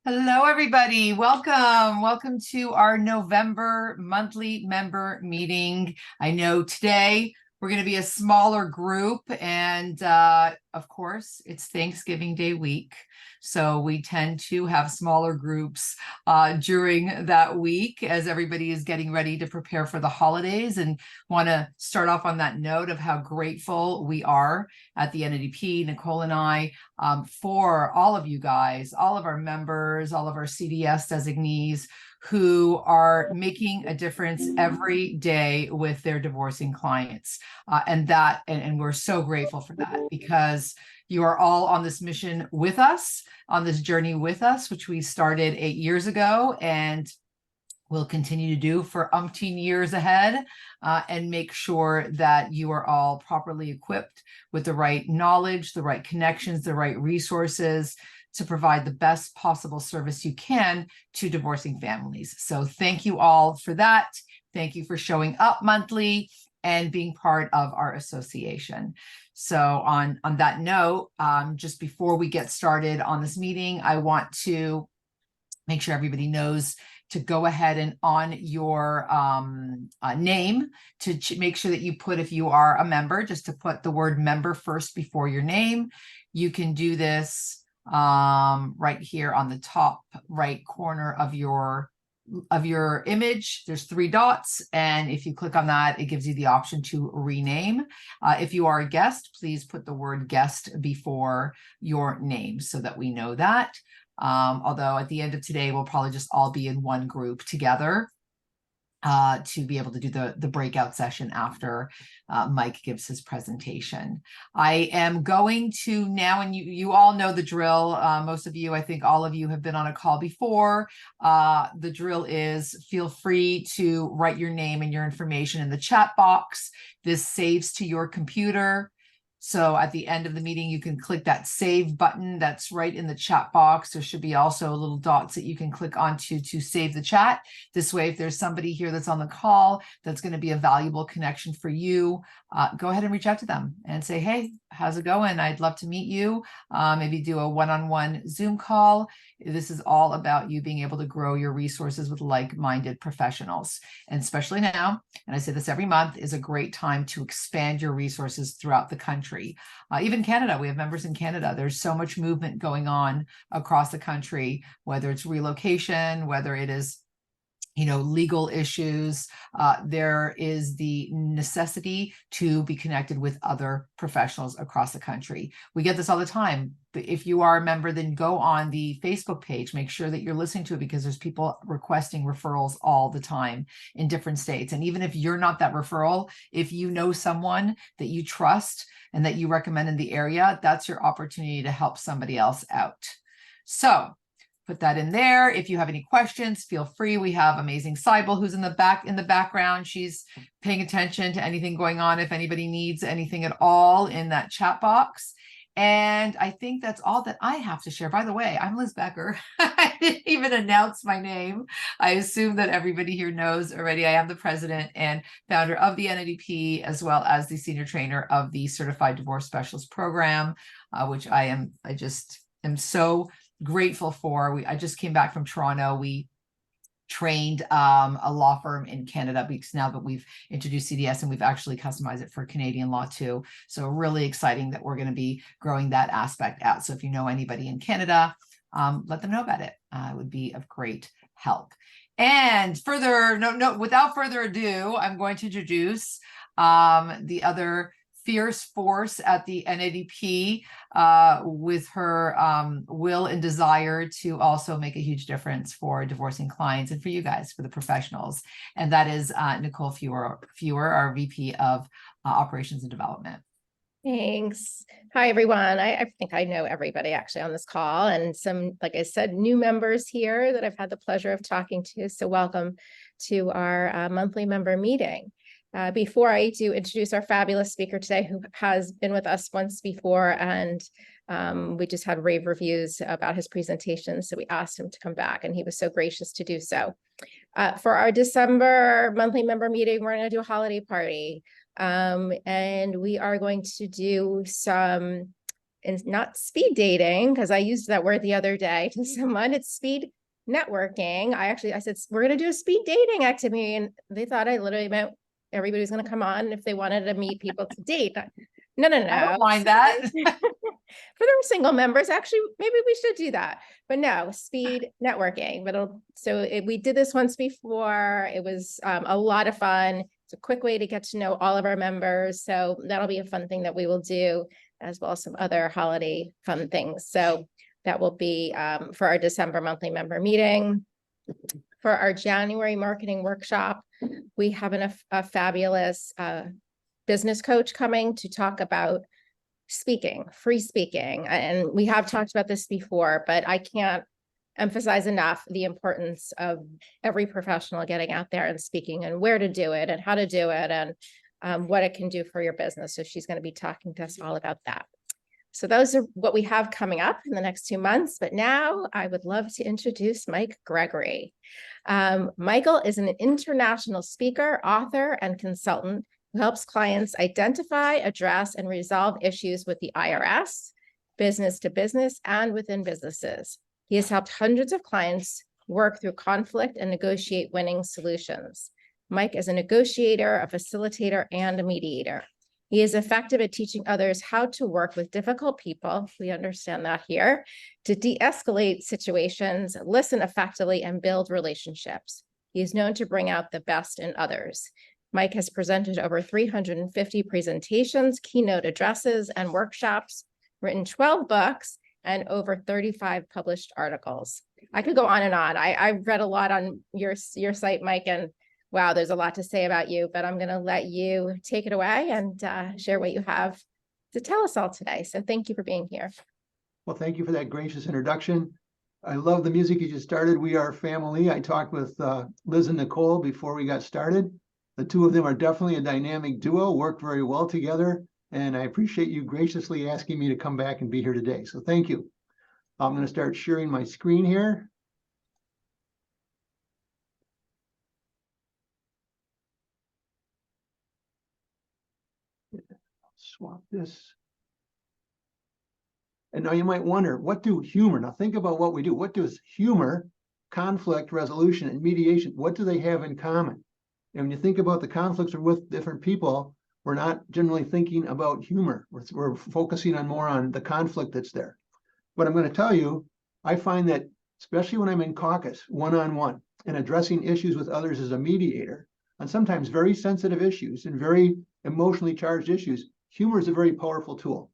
Hello, everybody. Welcome. Welcome to our November monthly member meeting. I know today we're going to be a smaller group, and of course, it's Thanksgiving Day week. So we tend to have smaller groups during that week as everybody is getting ready to prepare for the holidays, and want to start off on that note of how grateful we are at the NADP, Nicole and I, for all of you guys, all of our members, all of our CDS designees who are making a difference every day with their divorcing clients. And we're so grateful for that, because you are all on this mission with us, on this journey with us, which we started 8 years ago, and we'll continue to do for umpteen years ahead, and make sure that you are all properly equipped with the right knowledge, the right connections, the right resources to provide the best possible service you can to divorcing families. So thank you all for that. Thank you for showing up monthly and being part of our association. So on that note, just before we get started on this meeting, I want to make sure everybody knows to go ahead and on your name to make sure that you put, if you are a member, just to put the word member first before your name. You can do this right here on the top right corner of your image. There's 3 dots, and if you click on that, it gives you the option to rename. If you are a guest, please put the word guest before your name so that we know that. Although at the end of today, we'll probably just all be in one group together to be able to do the breakout session after Mike gives his presentation. I am going to now, and you all know the drill. Most of you, I think all of you have been on a call before. The drill is feel free to write your name and your information in the chat box. This saves to your computer. So at the end of the meeting, you can click that save button that's right in the chat box. There should be also little dots that you can click onto to save the chat. This way, if there's somebody here that's on the call that's going to be a valuable connection for you, go ahead and reach out to them and say, hey, how's it going? I'd love to meet you. Maybe do a one-on-one Zoom call. This is all about you being able to grow your resources with like-minded professionals. And especially now, and I say this every month, is a great time to expand your resources throughout the country. Even Canada, we have members in Canada. There's so much movement going on across the country, whether it's relocation, whether it is legal issues. There is the necessity to be connected with other professionals across the country. We get this all the time. But if you are a member, then go on the Facebook page, make sure that you're listening to it, because there's people requesting referrals all the time in different states. And even if you're not that referral, if you know someone that you trust and that you recommend in the area, that's your opportunity to help somebody else out. So put that in there. If you have any questions, feel free. We have amazing Cybele who's in the background. She's paying attention to anything going on, if anybody needs anything at all in that chat box. And I think that's all that I have to share. By the way, I'm Liz Becker. I didn't even announce my name. I assume that everybody here knows already. I am the president and founder of the NADP, as well as the senior trainer of the Certified Divorce Specialist program, which I just am so grateful for. I just came back from Toronto. We trained a law firm in Canada because now that we've introduced CDS, and we've actually customized it for Canadian law too. So really exciting that we're going to be growing that aspect out. So if you know anybody in Canada, let them know about it. It would be of great help. And without further ado, I'm going to introduce the other fierce force at the NADP, with her will and desire to also make a huge difference for divorcing clients and for you guys, for the professionals. And that is Nicole Fewer, our VP of Operations and Development. Thanks. Hi, everyone. I think I know everybody actually on this call, and some, like I said, new members here that I've had the pleasure of talking to. So welcome to our monthly member meeting. Before I do introduce our fabulous speaker today, who has been with us once before, and we just had rave reviews about his presentation, so we asked him to come back, and he was so gracious to do so. For our December monthly member meeting, we're going to do a holiday party, and we are going to do some not speed dating, because I used that word the other day to someone, it's speed networking. I said, we're going to do a speed dating activity. And they thought I literally meant everybody's going to come on if they wanted to meet people to date. No. I don't mind that. For the single members, actually, maybe we should do that. But no, speed networking. We did this once before. It was a lot of fun. It's a quick way to get to know all of our members. So that'll be a fun thing that we will do, as well as some other holiday fun things. So that will be for our December monthly member meeting. For our January marketing workshop, we have a fabulous business coach coming to talk about free speaking. And we have talked about this before, but I can't emphasize enough the importance of every professional getting out there and speaking, and where to do it and how to do it, and what it can do for your business. So she's going to be talking to us all about that. So those are what we have coming up in the next 2 months. But now I would love to introduce Mike Gregory. Michael is an international speaker, author, and consultant who helps clients identify, address, and resolve issues with the IRS, business to business, and within businesses. He has helped hundreds of clients work through conflict and negotiate winning solutions. Mike is a negotiator, a facilitator, and a mediator. He is effective at teaching others how to work with difficult people, we understand that here, to de-escalate situations, listen effectively, and build relationships. He is known to bring out the best in others. Mike has presented over 350 presentations, keynote addresses, and workshops, written 12 books, and over 35 published articles. I could go on and on. I've read a lot on your site, Mike, and wow, there's a lot to say about you, but I'm going to let you take it away and share what you have to tell us all today. So thank you for being here. Well, thank you for that gracious introduction. I love the music you just started. We are family. I talked with Liz and Nicole before we got started. The two of them are definitely a dynamic duo, work very well together, and I appreciate you graciously asking me to come back and be here today. So thank you. I'm going to start sharing my screen here. Swap this. And now you might wonder, what do humor? Now think about what we do. What does humor, conflict resolution, and mediation, what do they have in common? And when you think about the conflicts with different people, we're not generally thinking about humor. We're focusing more on the conflict that's there. But I'm going to tell you, I find that, especially when I'm in caucus, one-on-one, and addressing issues with others as a mediator, on sometimes very sensitive issues and very emotionally charged issues, humor is a very powerful tool.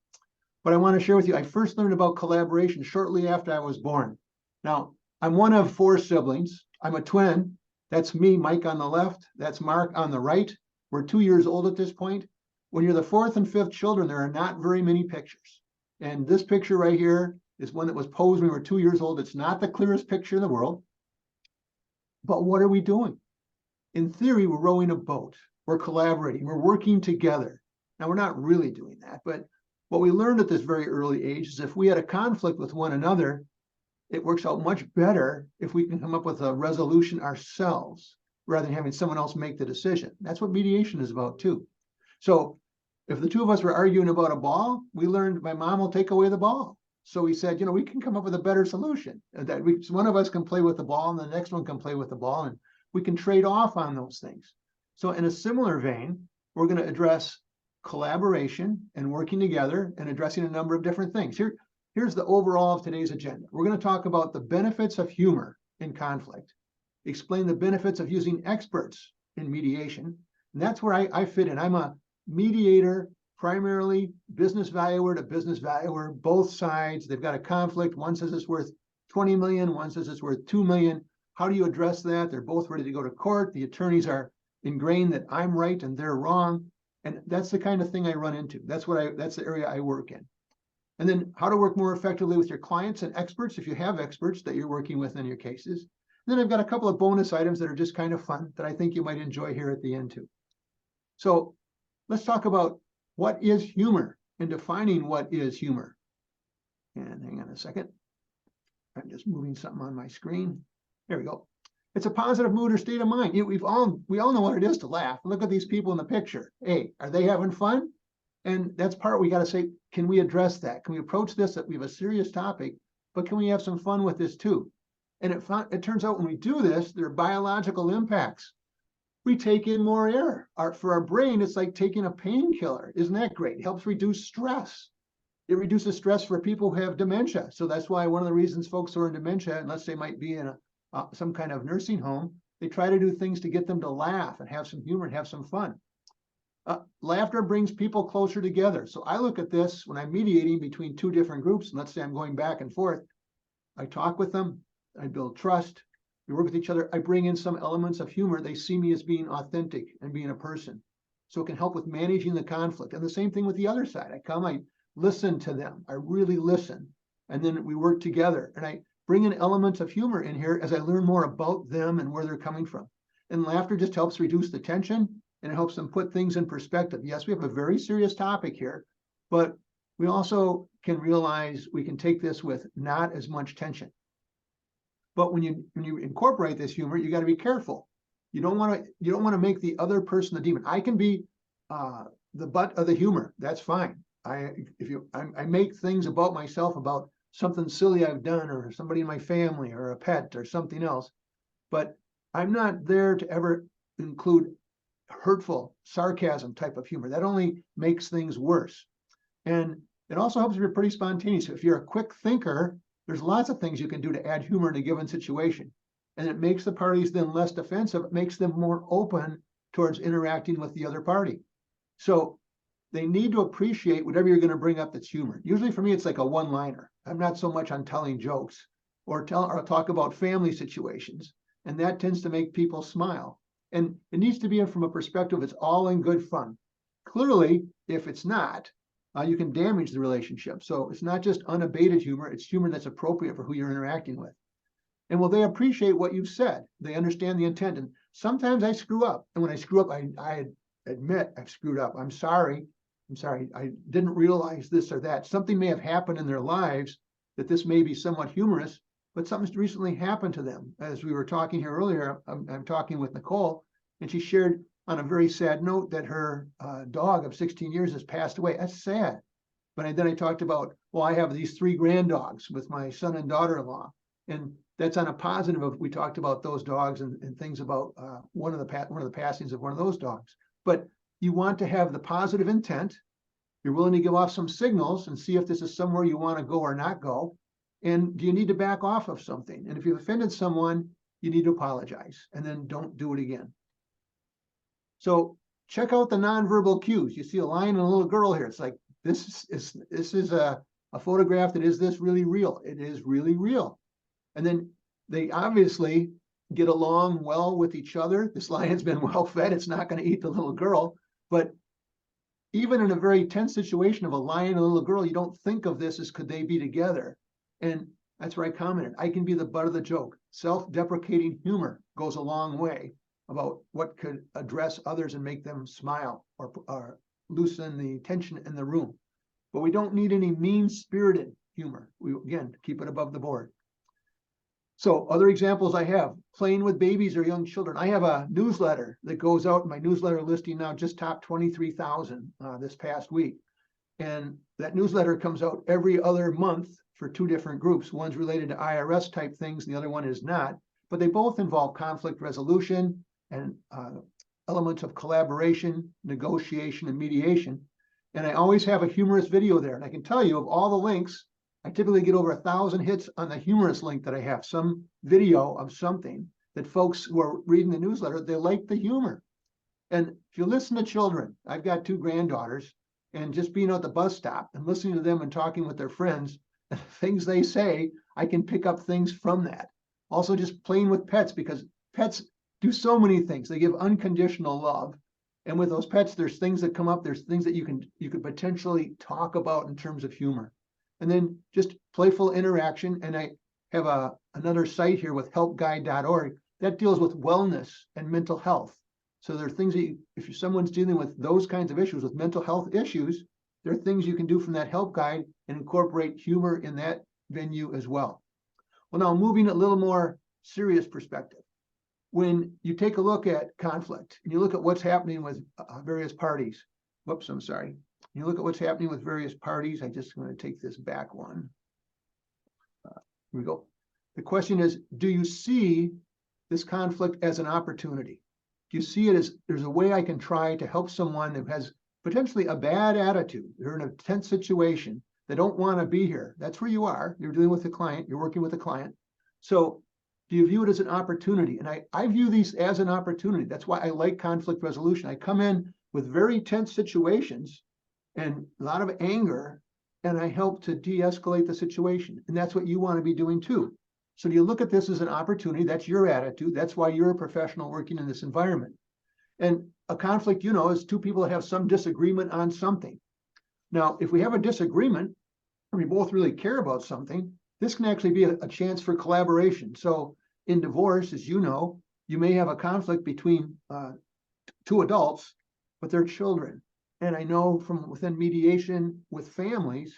But I want to share with you, I first learned about collaboration shortly after I was born. Now, I'm one of 4 siblings. I'm a twin. That's me, Mike, on the left. That's Mark on the right. We're 2 years old at this point. When you're the 4th and 5th children, there are not very many pictures. And this picture right here is one that was posed when we were 2 years old. It's not the clearest picture in the world. But what are we doing? In theory, we're rowing a boat. We're collaborating. We're working together. Now, we're not really doing that. But what we learned at this very early age is if we had a conflict with one another, it works out much better if we can come up with a resolution ourselves rather than having someone else make the decision. That's what mediation is about too. So if the two of us were arguing about a ball, we learned my mom will take away the ball. So we said, we can come up with a better solution. That one of us can play with the ball and the next one can play with the ball, and we can trade off on those things. So in a similar vein, we're going to address collaboration and working together and addressing a number of different things. Here's the overall of today's agenda. We're going to talk about the benefits of humor in conflict, explain the benefits of using experts in mediation. And that's where I fit in. I'm a mediator, primarily business valuer to business valuer, both sides. They've got a conflict. One says it's worth 20 million. One says it's worth 2 million. How do you address that? They're both ready to go to court. The attorneys are ingrained that I'm right and they're wrong. And that's the kind of thing I run into. That's the area I work in. And then how to work more effectively with your clients and experts, if you have experts that you're working with in your cases. And then I've got a couple of bonus items that are just kind of fun that I think you might enjoy here at the end too. So let's talk about what is humor and defining what is humor. And hang on a second. I'm just moving something on my screen. There we go. It's a positive mood or state of mind. We all know what it is to laugh. Look at these people in the picture. Hey, are they having fun? And that's part we got to say, can we address that? Can we approach this that we have a serious topic, but can we have some fun with this too? And it turns out when we do this, there are biological impacts. We take in more air. For our brain, it's like taking a painkiller. Isn't that great? It helps reduce stress. It reduces stress for people who have dementia. So that's why one of the reasons folks who are in dementia, unless they might be in some kind of nursing home, they try to do things to get them to laugh and have some humor and have some fun. Laughter brings people closer together. So I look at this when I'm mediating between two different groups, and let's say I'm going back and forth. I talk with them, I build trust, we work with each other, I bring in some elements of humor. They see me as being authentic and being a person. So it can help with managing the conflict. And the same thing with the other side. I come, I listen to them, I really listen. And then we work together. And I bring in elements of humor in here as I learn more about them and where they're coming from. And laughter just helps reduce the tension, and it helps them put things in perspective. Yes, we have a very serious topic here, but we also can realize we can take this with not as much tension. But when you incorporate this humor, you got to be careful. You don't want to make the other person the demon. I can be the butt of the humor. That's fine. I make things about myself, about something silly I've done, or somebody in my family, or a pet, or something else. But I'm not there to ever include hurtful sarcasm type of humor. That only makes things worse. And it also helps if you're pretty spontaneous. If you're a quick thinker, there's lots of things you can do to add humor in a given situation. And it makes the parties then less defensive. It makes them more open towards interacting with the other party. So they need to appreciate whatever you're going to bring up that's humor. Usually for me, it's like a one-liner. I'm not so much on telling jokes or talk about family situations. And that tends to make people smile. And it needs to be from a perspective, it's all in good fun. Clearly, if it's not, you can damage the relationship. So it's not just unabated humor, it's humor that's appropriate for who you're interacting with. And will they appreciate what you've said? They understand the intent. And sometimes I screw up. And when I screw up, I admit I've screwed up. I'm sorry. I didn't realize this or that. Something may have happened in their lives that this may be somewhat humorous, but something's recently happened to them. As we were talking here earlier, I'm talking with Nicole, and she shared on a very sad note that her dog of 16 years has passed away. That's sad. But then I talked about, well, I have these 3 granddogs with my son and daughter-in-law. And that's on a positive of, we talked about those dogs and things about one of the passings of one of those dogs. But you want to have the positive intent. You're willing to give off some signals and see if this is somewhere you want to go or not go. And do you need to back off of something? And if you've offended someone, you need to apologize and then don't do it again. So check out the nonverbal cues. You see a lion and a little girl here. It's like, this is a photograph that is this really real? It is really real. And then they obviously get along well with each other. This lion's been well fed. It's not going to eat the little girl. But even in a very tense situation of a lion and a little girl, you don't think of this as could they be together. And that's where I commented. I can be the butt of the joke. Self-deprecating humor goes a long way about what could address others and make them smile or loosen the tension in the room. But we don't need any mean-spirited humor. We, again, keep it above the board. So other examples I have, playing with babies or young children. I have a newsletter that goes out. My newsletter listing now just topped 23,000 this past week. And that newsletter comes out every other month for 2 different groups. One's related to IRS type things, and the other one is not. But they both involve conflict resolution and elements of collaboration, negotiation, and mediation. And I always have a humorous video there. And I can tell you, of all the links, I typically get over 1,000 hits on the humorous link that I have, some video of something that folks who are reading the newsletter, they like the humor. And if you listen to children, I've got 2 granddaughters, and just being at the bus stop and listening to them and talking with their friends, things they say, I can pick up things from that. Also just playing with pets, because pets do so many things. They give unconditional love. And with those pets, there's things that come up, there's things that you could potentially talk about in terms of humor. And then just playful interaction. And I have another site here with helpguide.org that deals with wellness and mental health. So there are things that if someone's dealing with those kinds of issues, with mental health issues, there are things you can do from that help guide and incorporate humor in that venue as well. Well, now moving a little more serious perspective. When you take a look at conflict and you look at what's happening with various parties, whoops, I'm sorry. You look at what's happening with various parties. I just want to take this back one. Here we go. The question is, do you see this conflict as an opportunity? Do you see it as there's a way I can try to help someone that has potentially a bad attitude? They're in a tense situation. They don't want to be here. That's where you are. You're dealing with the client. You're working with the client. So do you view it as an opportunity? And I view these as an opportunity. That's why I like conflict resolution. I come in with very tense situations and a lot of anger, and I help to de-escalate the situation. And that's what you want to be doing too. So do you look at this as an opportunity? That's your attitude. That's why you're a professional working in this environment. And a conflict, you know, is two people that have some disagreement on something. Now, if we have a disagreement, and we both really care about something, this can actually be a chance for collaboration. So in divorce, as you know, you may have a conflict between two adults, but they're children. And I know from within mediation with families,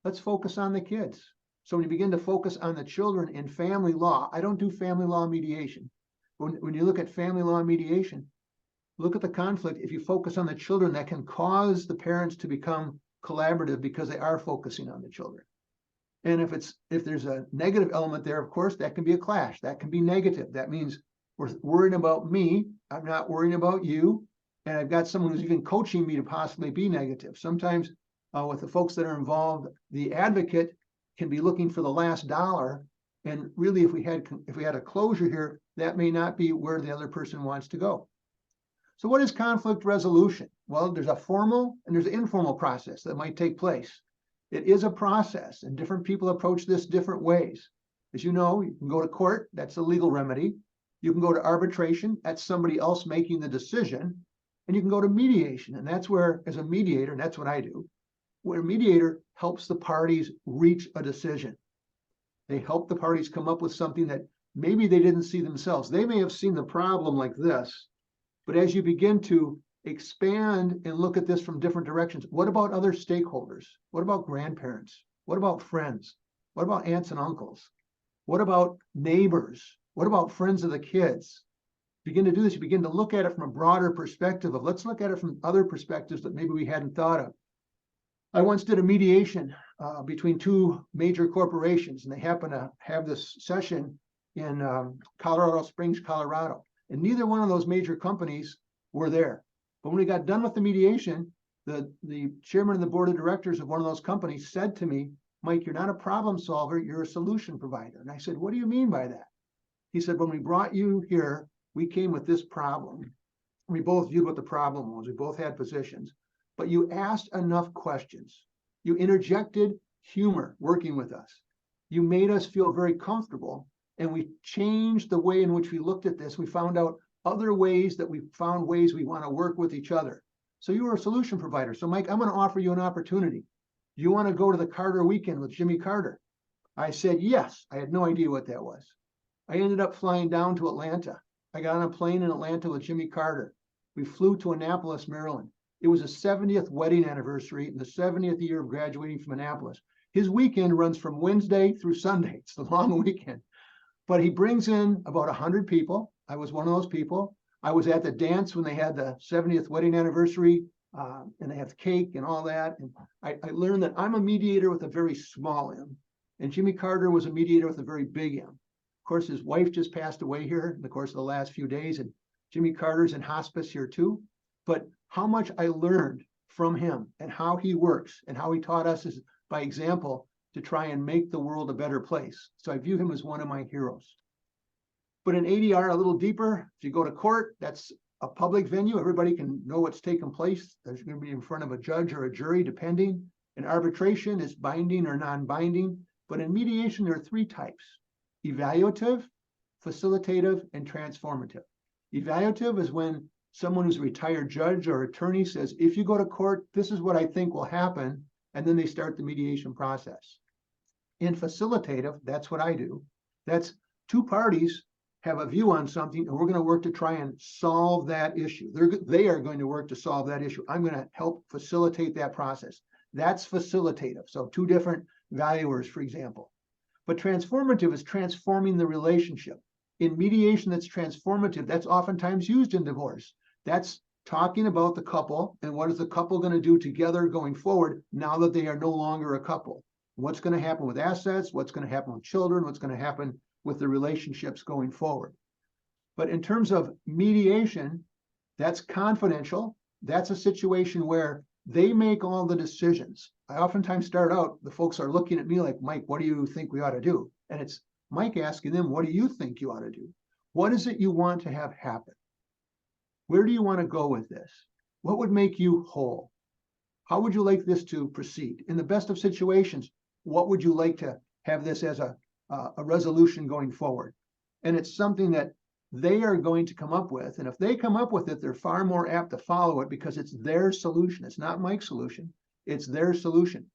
let's focus on the kids. So when you begin to focus on the children in family law, I don't do family law mediation. When you look at family law mediation, look at the conflict. If you focus on the children, that can cause the parents to become collaborative because they are focusing on the children. And if there's a negative element there, of course, that can be a clash. That can be negative. That means we're worrying about me. I'm not worrying about you. And I've got someone who's even coaching me to possibly be negative. Sometimes with the folks that are involved, the advocate can be looking for the last dollar. And really, if we had a closure here, that may not be where the other person wants to go. So what is conflict resolution? Well, there's a formal and there's an informal process that might take place. It is a process, and different people approach this different ways. As you know, you can go to court, that's a legal remedy. You can go to arbitration, that's somebody else making the decision. And you can go to mediation, and that's where, as a mediator, and that's what I do, where a mediator helps the parties reach a decision. They help the parties come up with something that maybe they didn't see themselves. They may have seen the problem like this, but as you begin to expand and look at this from different directions, what about other stakeholders? What about grandparents? What about friends? What about aunts and uncles? What about neighbors? What about friends of the kids? Begin to do this, you begin to look at it from a broader perspective of let's look at it from other perspectives that maybe we hadn't thought of. I once did a mediation between two major corporations, and they happened to have this session in Colorado Springs, Colorado. And neither one of those major companies were there. But when we got done with the mediation, the chairman of the board of directors of one of those companies said to me, Mike, you're not a problem solver, you're a solution provider. And I said, what do you mean by that? He said, when we brought you here, we came with this problem. We both viewed what the problem was. We both had positions, but you asked enough questions. You interjected humor working with us. You made us feel very comfortable, and we changed the way in which we looked at this. We found out other ways that we found ways we want to work with each other. So you were a solution provider. So Mike, I'm going to offer you an opportunity. Do you want to go to the Carter weekend with Jimmy Carter? I said, yes. I had no idea what that was. I ended up flying down to Atlanta. I got on a plane in Atlanta with Jimmy Carter. We flew to Annapolis, Maryland. It was a 70th wedding anniversary and the 70th year of graduating from Annapolis. His weekend runs from Wednesday through Sunday. It's the long weekend. But he brings in about 100 people. I was one of those people. I was at the dance when they had the 70th wedding anniversary, and they have the cake and all that. And I learned that I'm a mediator with a very small m, and Jimmy Carter was a mediator with a very big M. Of course, his wife just passed away here in the course of the last few days, and Jimmy Carter's in hospice here too. But how much I learned from him and how he works and how he taught us is by example to try and make the world a better place. So I view him as one of my heroes. But in ADR, a little deeper, if you go to court, that's a public venue. Everybody can know what's taken place. There's going to be in front of a judge or a jury, depending. In arbitration, it's binding or non-binding. But in mediation, there are three types: evaluative, facilitative, and transformative. Evaluative is when someone who's a retired judge or attorney says, if you go to court, this is what I think will happen, and then they start the mediation process. In facilitative, that's what I do. That's two parties have a view on something, and we're going to work to try and solve that issue. They are going to work to solve that issue. I'm going to help facilitate that process. That's facilitative. So two different valuers, for example. But transformative is transforming the relationship. In mediation that's transformative, that's oftentimes used in divorce. That's talking about the couple and what is the couple going to do together going forward now that they are no longer a couple. What's going to happen with assets, what's going to happen with children, what's going to happen with the relationships going forward. But in terms of mediation, that's confidential. That's a situation where they make all the decisions. I oftentimes start out, the folks are looking at me like, Mike, what do you think we ought to do? And it's Mike asking them, what do you think you ought to do? What is it you want to have happen? Where do you want to go with this? What would make you whole? How would you like this to proceed? In the best of situations, what would you like to have this as a resolution going forward? And it's something that they are going to come up with. And if they come up with it, they're far more apt to follow it because it's their solution. It's not Mike's solution. It's their solution.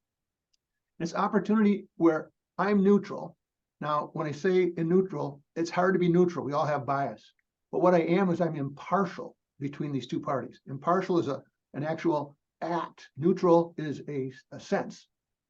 It's opportunity where I'm neutral. Now, when I say in neutral, it's hard to be neutral. We all have bias. But what I am is I'm impartial between these two parties. Impartial is an actual act. Neutral is a sense.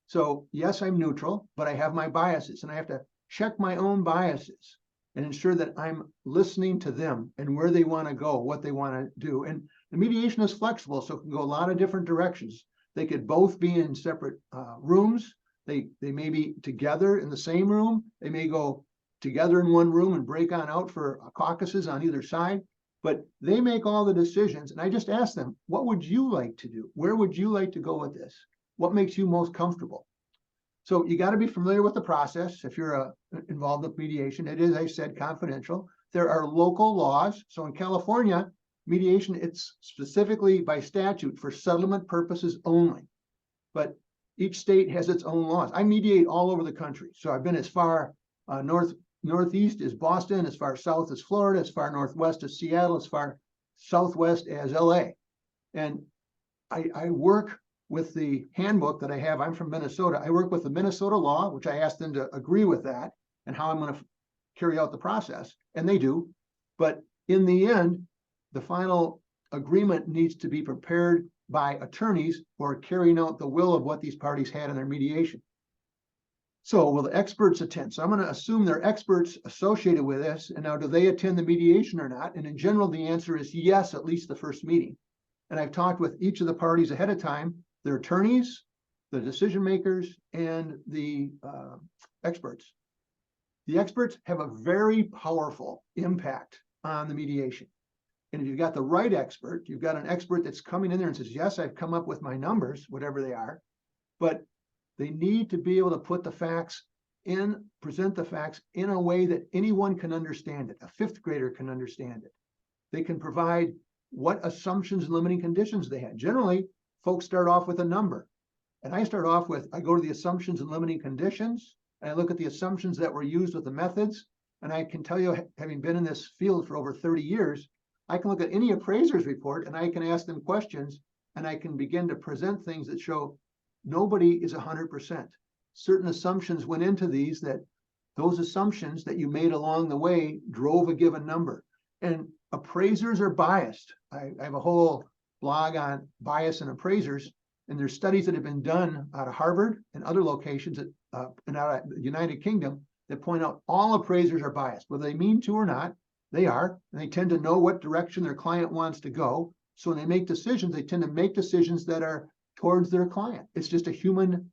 So yes, I'm neutral, but I have my biases and I have to check my own biases and ensure that I'm listening to them and where they want to go, what they want to do. And the mediation is flexible, so it can go a lot of different directions. They could both be in separate rooms. They may be together in the same room. They may go together in one room and break on out for caucuses on either side. But they make all the decisions. And I just ask them, what would you like to do? Where would you like to go with this? What makes you most comfortable? So you got to be familiar with the process. If you're involved with mediation, it is, I said, confidential. There are local laws. So in California, mediation, it's specifically by statute for settlement purposes only. But each state has its own laws. I mediate all over the country. So I've been as far northeast as Boston, as far south as Florida, as far northwest as Seattle, as far southwest as LA. And I work with the handbook that I have. I'm from Minnesota. I work with the Minnesota law, which I asked them to agree with that and how I'm going to carry out the process. And they do. But in the end, the final agreement needs to be prepared by attorneys who are carrying out the will of what these parties had in their mediation. So will the experts attend? So I'm going to assume they're experts associated with this. And now, do they attend the mediation or not? And in general, the answer is yes, at least the first meeting. And I've talked with each of the parties ahead of time, their attorneys, the decision makers, and the experts. The experts have a very powerful impact on the mediation. And if you've got the right expert, you've got an expert that's coming in there and says, yes, I've come up with my numbers, whatever they are, but they need to be able to put the facts in, present the facts in a way that anyone can understand it. A fifth grader can understand it. They can provide what assumptions and limiting conditions they had. Generally, folks start off with a number. And I start off with, I go to the assumptions and limiting conditions, and I look at the assumptions that were used with the methods. And I can tell you, having been in this field for over 30 years, I can look at any appraiser's report and I can ask them questions and I can begin to present things that show nobody is 100%. Certain assumptions went into these, that those assumptions that you made along the way drove a given number. And appraisers are biased. I have a whole blog on bias and appraisers, and there's studies that have been done out of Harvard and other locations and out of the United Kingdom that point out all appraisers are biased. Whether they mean to or not, they are, and they tend to know what direction their client wants to go. So when they make decisions, they tend to make decisions that are towards their client. It's just a human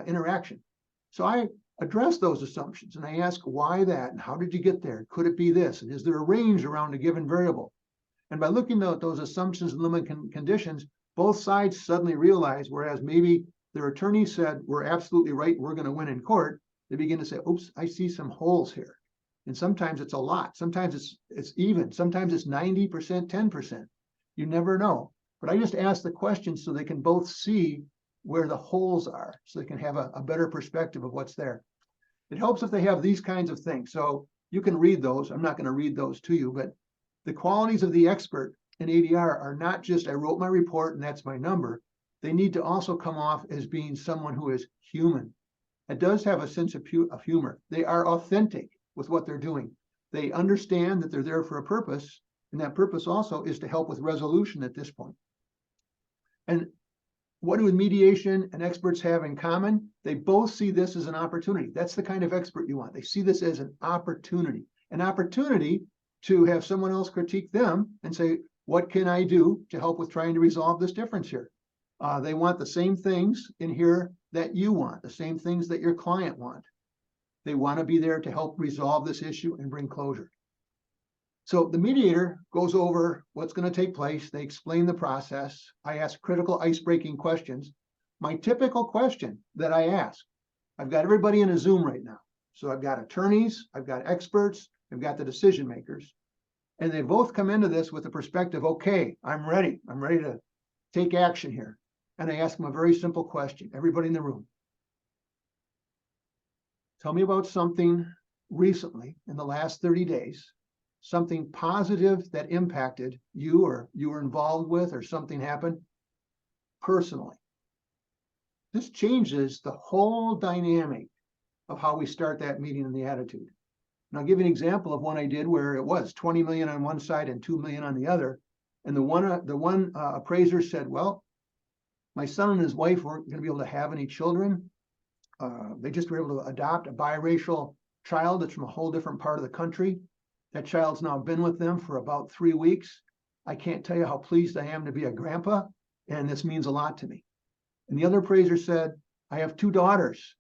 interaction. So I address those assumptions and I ask why that and how did you get there? Could it be this? And is there a range around a given variable? And by looking at those assumptions and limiting conditions, both sides suddenly realize, whereas maybe their attorney said, we're absolutely right, we're going to win in court, they begin to say, oops, I see some holes here. And sometimes it's a lot. Sometimes it's even. Sometimes it's 90%, 10%. You never know. But I just ask the questions so they can both see where the holes are, so they can have a better perspective of what's there. It helps if they have these kinds of things. So you can read those. I'm not going to read those to you, but the qualities of the expert in ADR are not just, I wrote my report and that's my number. They need to also come off as being someone who is human. It does have a sense of humor. They are authentic with what they're doing. They understand that they're there for a purpose, and that purpose also is to help with resolution at this point. And what do mediation and experts have in common? They both see this as an opportunity. That's the kind of expert you want. They see this as an opportunity to have someone else critique them and say, what can I do to help with trying to resolve this difference here? They want the same things in here that you want, the same things that your client want. They want to be there to help resolve this issue and bring closure. So the mediator goes over what's going to take place. They explain the process. I ask critical ice-breaking questions. My typical question that I ask, I've got everybody in a Zoom right now. So I've got attorneys, I've got experts, I've got the decision makers. And they both come into this with the perspective, okay, I'm ready to take action here. And I ask them a very simple question, everybody in the room. Tell me about something recently in the last 30 days, something positive that impacted you or you were involved with or something happened personally. This changes the whole dynamic of how we start that meeting and the attitude. And I'll give you an example of one I did where it was 20 million on one side and 2 million on the other. And the one appraiser said, well, my son and his wife weren't going to be able to have any children. They just were able to adopt a biracial child that's from a whole different part of the country. That child's now been with them for about 3 weeks. I can't tell you how pleased I am to be a grandpa, and this means a lot to me. And the other appraiser said, I have 2 daughters,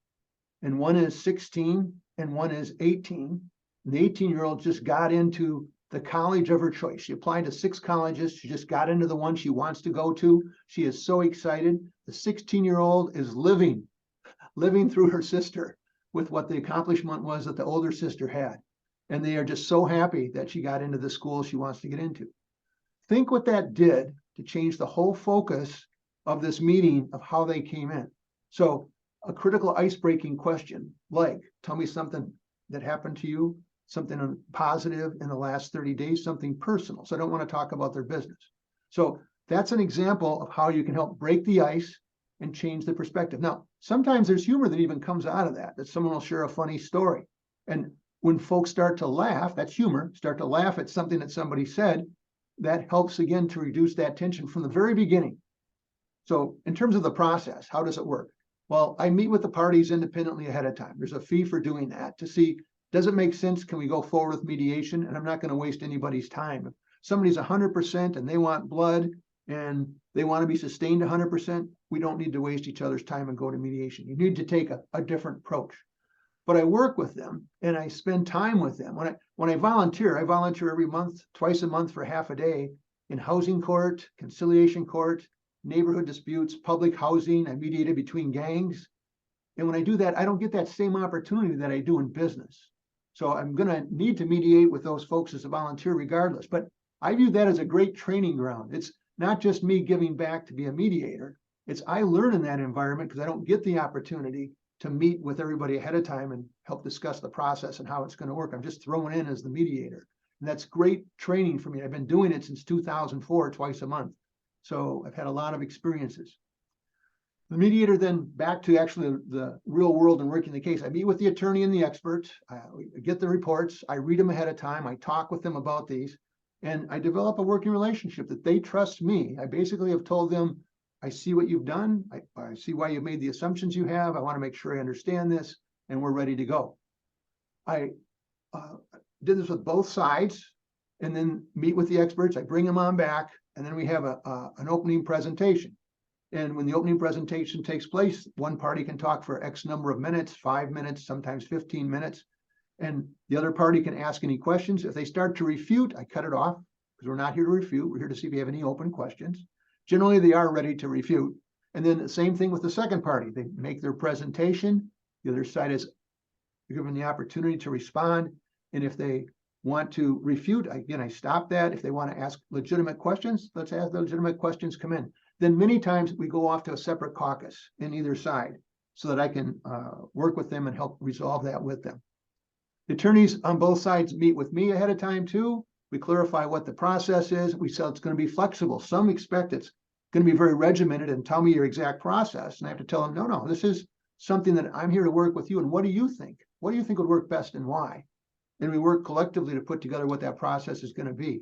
and one is 16 and one is 18. And the 18-year-old just got into the college of her choice. She applied to 6 colleges. She just got into the one she wants to go to. She is so excited. The 16-year-old is living through her sister with what the accomplishment was that the older sister had. And they are just so happy that she got into the school she wants to get into. Think what that did to change the whole focus of this meeting of how they came in. So a critical ice-breaking question, like, tell me something that happened to you, something positive in the last 30 days, something personal. So I don't want to talk about their business. So that's an example of how you can help break the ice and change the perspective. Now, sometimes there's humor that even comes out of that someone will share a funny story. And when folks start to laugh, that's humor, start to laugh at something that somebody said, that helps again to reduce that tension from the very beginning. So in terms of the process, how does it work? Well, I meet with the parties independently ahead of time. There's a fee for doing that to see, does it make sense? Can we go forward with mediation? And I'm not going to waste anybody's time. If somebody's 100% and they want blood and they want to be sustained 100%, we don't need to waste each other's time and go to mediation. You need to take a different approach. But I work with them and I spend time with them. When I volunteer every month, twice a month for half a day in housing court, conciliation court, neighborhood disputes, public housing. I mediated between gangs. And when I do that, I don't get that same opportunity that I do in business. So I'm going to need to mediate with those folks as a volunteer regardless. But I view that as a great training ground. It's not just me giving back to be a mediator. It's I learn in that environment because I don't get the opportunity to meet with everybody ahead of time and help discuss the process and how it's going to work. I'm just thrown in as the mediator. And that's great training for me. I've been doing it since 2004, twice a month. So I've had a lot of experiences. The mediator then back to actually the real world and working the case. I meet with the attorney and the expert. I get the reports. I read them ahead of time. I talk with them about these. And I develop a working relationship that they trust me. I basically have told them, I see what you've done. I see why you've made the assumptions you have. I want to make sure I understand this, and we're ready to go. I did this with both sides, and then meet with the experts. I bring them on back, and then we have an opening presentation. And when the opening presentation takes place, one party can talk for X number of minutes, 5 minutes, sometimes 15 minutes. And the other party can ask any questions. If they start to refute, I cut it off because we're not here to refute. We're here to see if you have any open questions. Generally, they are ready to refute. And then the same thing with the second party. They make their presentation. The other side is given the opportunity to respond. And if they want to refute, again, I stop that. If they want to ask legitimate questions, let's ask the legitimate questions come in. Then many times we go off to a separate caucus in either side so that I can work with them and help resolve that with them. The attorneys on both sides meet with me ahead of time too. We clarify what the process is. We say it's going to be flexible. Some expect it's going to be very regimented and tell me your exact process. And I have to tell them, no, this is something that I'm here to work with you. And what do you think? What do you think would work best and why? And we work collectively to put together what that process is going to be.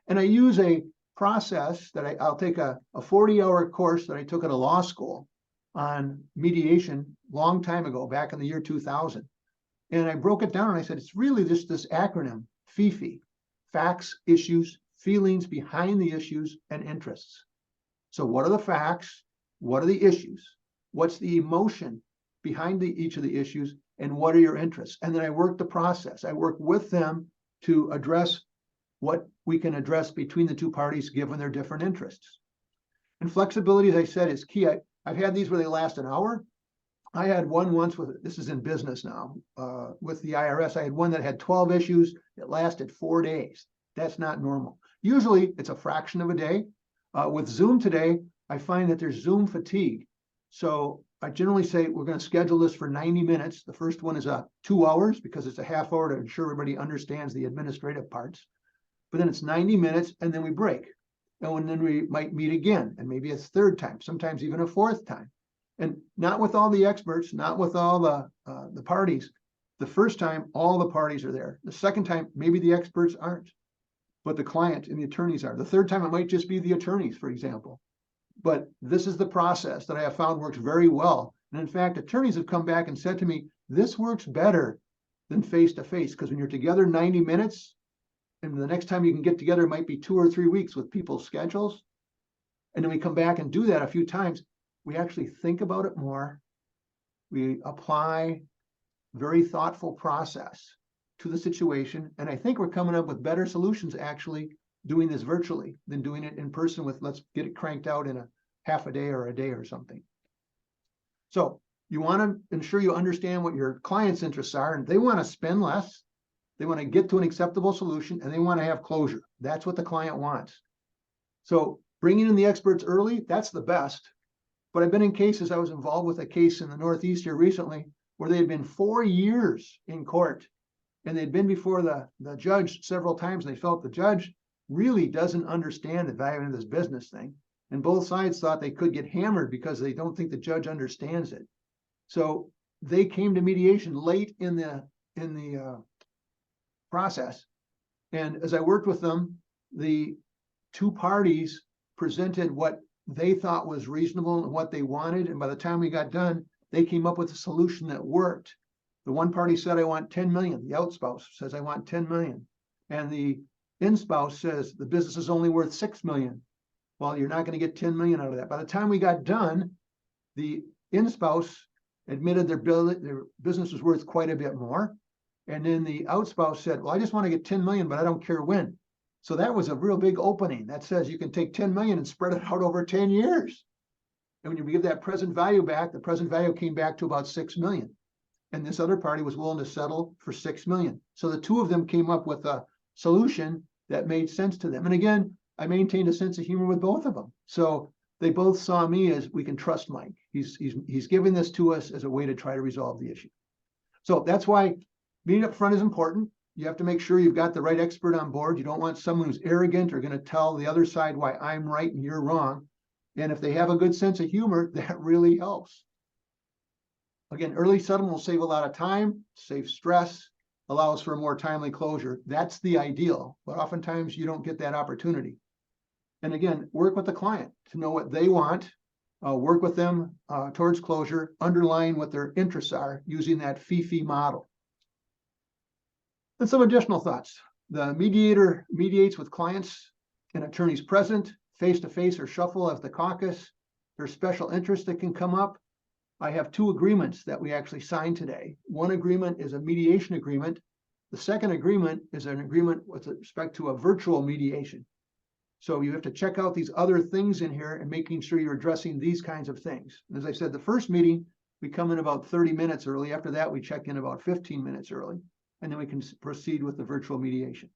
And I use a process that I'll take a 40-hour course that I took at a law school on mediation long time ago, back in the year 2000. And I broke it down and I said, it's really just this acronym, FIFI, facts, issues, feelings behind the issues and interests. So what are the facts? What are the issues? What's the emotion behind each of the issues? And what are your interests? And then I work the process. I work with them to address what we can address between the two parties given their different interests. And flexibility, as I said, is key. I've had these where they last an hour. I had one once with, this is in business now, with the IRS. I had one that had 12 issues. It lasted 4 days. That's not normal. Usually it's a fraction of a day. With Zoom today, I find that there's Zoom fatigue. So I generally say we're going to schedule this for 90 minutes. The first one is 2 hours because it's a half hour to ensure everybody understands the administrative parts. But then it's 90 minutes and then we break. And then we might meet again, and maybe a third time, sometimes even a fourth time. And not with all the experts, not with all the parties. The first time, all the parties are there. The second time, maybe the experts aren't, but the client and the attorneys are. The third time, it might just be the attorneys, for example. But this is the process that I have found works very well. And in fact, attorneys have come back and said to me, this works better than face-to-face, because when you're together 90 minutes, and the next time you can get together might be 2 or 3 weeks with people's schedules. And then we come back and do that a few times. We actually think about it more. We apply very thoughtful process to the situation. And I think we're coming up with better solutions actually doing this virtually than doing it in person with let's get it cranked out in a half a day or a day or something. So you want to ensure you understand what your client's interests are, and they want to spend less. They want to get to an acceptable solution, and they want to have closure. That's what the client wants. So bringing in the experts early, that's the best. But I've been in cases, I was involved with a case in the Northeast here recently, where they had been 4 years in court, and they'd been before the judge several times, and they felt the judge really doesn't understand the value of this business thing. And both sides thought they could get hammered because they don't think the judge understands it. So they came to mediation late in the process. And as I worked with them, the two parties presented what they thought was reasonable and what they wanted. And by the time we got done, they came up with a solution that worked. The one party said, I want 10 million. The outspouse says, I want 10 million. And the in-spouse says, the business is only worth 6 million. Well, you're not going to get 10 million out of that. By the time we got done, the in-spouse admitted their business was worth quite a bit more. And then the outspouse said, well, I just want to get 10 million, but I don't care when. So that was a real big opening. That says you can take 10 million and spread it out over 10 years. And when you give that present value back, the present value came back to about 6 million. And this other party was willing to settle for 6 million. So the two of them came up with a solution that made sense to them. And again, I maintained a sense of humor with both of them. So they both saw me as we can trust Mike. He's giving this to us as a way to try to resolve the issue. So that's why being up front is important. You have to make sure you've got the right expert on board. You don't want someone who's arrogant or going to tell the other side why I'm right and you're wrong. And if they have a good sense of humor, that really helps. Again, early settlement will save a lot of time, save stress, allows for a more timely closure. That's the ideal, but oftentimes you don't get that opportunity. And again, work with the client to know what they want, work with them towards closure, underline what their interests are using that fee model. And some additional thoughts. The mediator mediates with clients and attorneys present, face-to-face or shuffle as the caucus. There's special interests that can come up. I have 2 agreements that we actually signed today. One agreement is a mediation agreement. The second agreement is an agreement with respect to a virtual mediation. So you have to check out these other things in here and making sure you're addressing these kinds of things. And as I said, the first meeting, we come in about 30 minutes early. After that, we check in about 15 minutes early, and then we can proceed with the virtual mediation.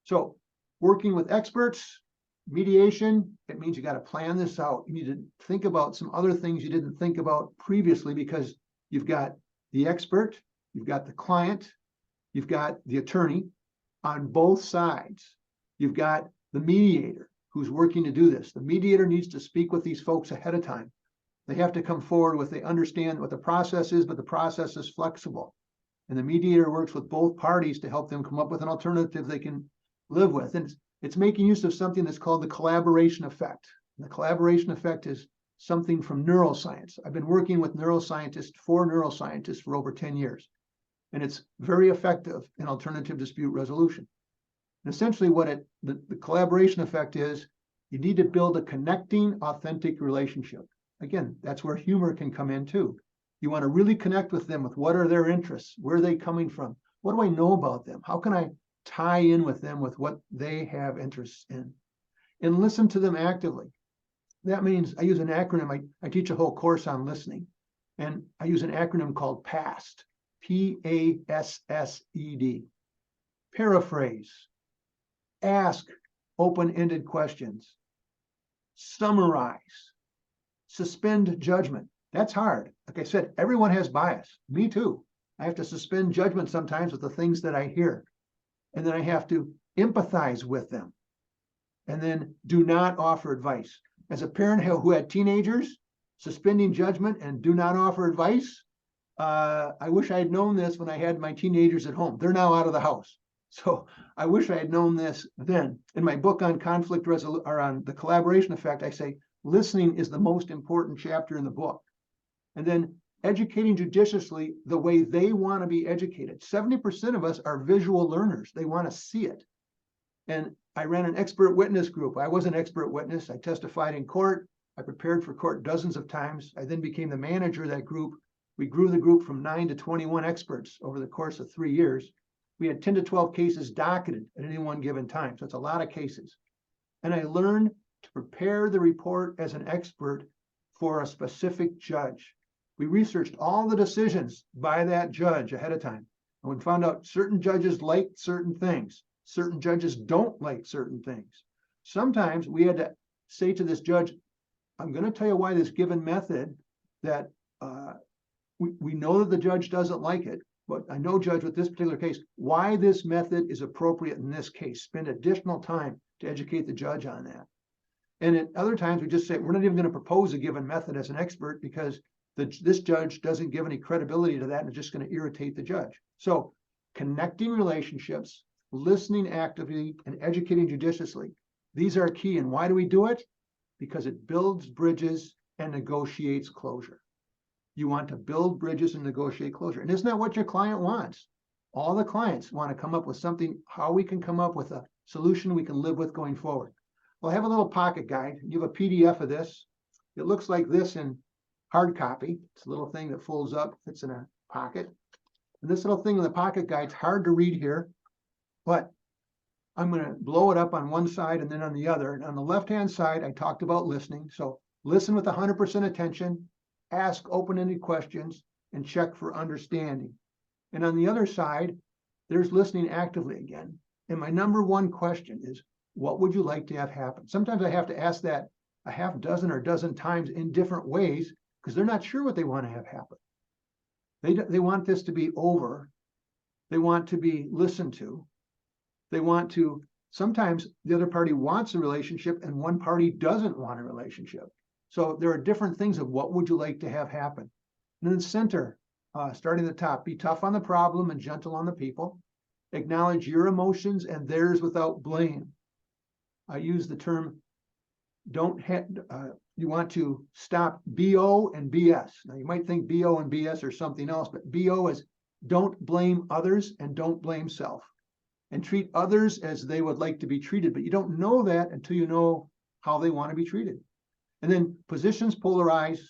So working with experts, mediation, it means you got to plan this out. You need to think about some other things you didn't think about previously because you've got the expert, you've got the client, you've got the attorney on both sides. You've got the mediator who's working to do this. The mediator needs to speak with these folks ahead of time. They have to come forward with, they understand what the process is, but the process is flexible. And the mediator works with both parties to help them come up with an alternative they can live with. And it's making use of something that's called the collaboration effect. And the collaboration effect is something from neuroscience. I've been working with neuroscientists, 4 neuroscientists for over 10 years. And it's very effective in alternative dispute resolution. And essentially what the collaboration effect is, you need to build a connecting, authentic relationship. Again, that's where humor can come in too. You want to really connect with them with what are their interests? Where are they coming from? What do I know about them? How can I tie in with them with what they have interests in? And listen to them actively. That means I use an acronym. I teach a whole course on listening. And I use an acronym called PASSED, PASSED. Paraphrase, ask open-ended questions, summarize, suspend judgment. That's hard. Like I said, everyone has bias. Me too. I have to suspend judgment sometimes with the things that I hear. And then I have to empathize with them. And then do not offer advice. As a parent who had teenagers, suspending judgment and do not offer advice, I wish I had known this when I had my teenagers at home. They're now out of the house. So I wish I had known this then. In my book on conflict resolution, or on the collaboration effect, I say listening is the most important chapter in the book. And then educating judiciously the way they want to be educated. 70% of us are visual learners. They want to see it. And I ran an expert witness group. I was an expert witness. I testified in court. I prepared for court dozens of times. I then became the manager of that group. We grew the group from 9 to 21 experts over the course of 3 years. We had 10 to 12 cases docketed at any one given time. So it's a lot of cases. And I learned to prepare the report as an expert for a specific judge. We researched all the decisions by that judge ahead of time. And we found out certain judges like certain things. Certain judges don't like certain things. Sometimes we had to say to this judge, I'm going to tell you why this given method that we know that the judge doesn't like it, but I know, Judge, with this particular case, why this method is appropriate in this case. Spend additional time to educate the judge on that. And at other times, we just say, we're not even going to propose a given method as an expert because this judge doesn't give any credibility to that and it's just going to irritate the judge. So connecting relationships, listening actively, and educating judiciously. These are key. And why do we do it? Because it builds bridges and negotiates closure. You want to build bridges and negotiate closure. And isn't that what your client wants? All the clients want to come up with something, how we can come up with a solution we can live with going forward. Well, I have a little pocket guide. You have a PDF of this. It looks like this in hard copy. It's a little thing that folds up, fits in a pocket. And this little thing in the pocket guide's hard to read here, but I'm going to blow it up on one side and then on the other. And on the left-hand side, I talked about listening. So listen with 100% attention, ask open-ended questions, and check for understanding. And on the other side, there's listening actively again. And my number one question is, what would you like to have happen? Sometimes I have to ask that a half dozen or dozen times in different ways because they're not sure what they want to have happen. They want this to be over. They want to be listened to. They want to, sometimes the other party wants a relationship and one party doesn't want a relationship. So there are different things of what would you like to have happen. And then center, starting at the top, be tough on the problem and gentle on the people. Acknowledge your emotions and theirs without blame. I use the term, you want to stop BO and BS. Now you might think BO and BS are something else, but BO is don't blame others and don't blame self. And treat others as they would like to be treated, but you don't know that until you know how they want to be treated. And then positions polarize,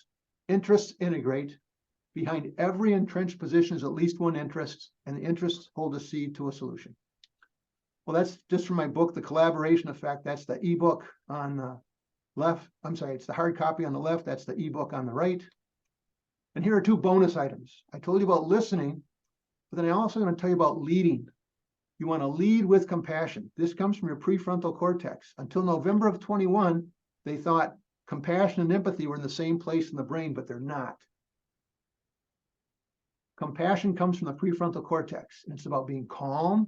interests integrate. Behind every entrenched position is at least one interest, and the interests hold a seed to a solution. Well, that's just from my book, The Collaboration Effect. That's the ebook on the left. I'm sorry, it's the hard copy on the left. That's the ebook on the right. And here are two bonus items. I told you about listening, but then I also going to tell you about leading. You want to lead with compassion. This comes from your prefrontal cortex. Until November of 21, they thought compassion and empathy were in the same place in the brain, but they're not. Compassion comes from the prefrontal cortex, and it's about being calm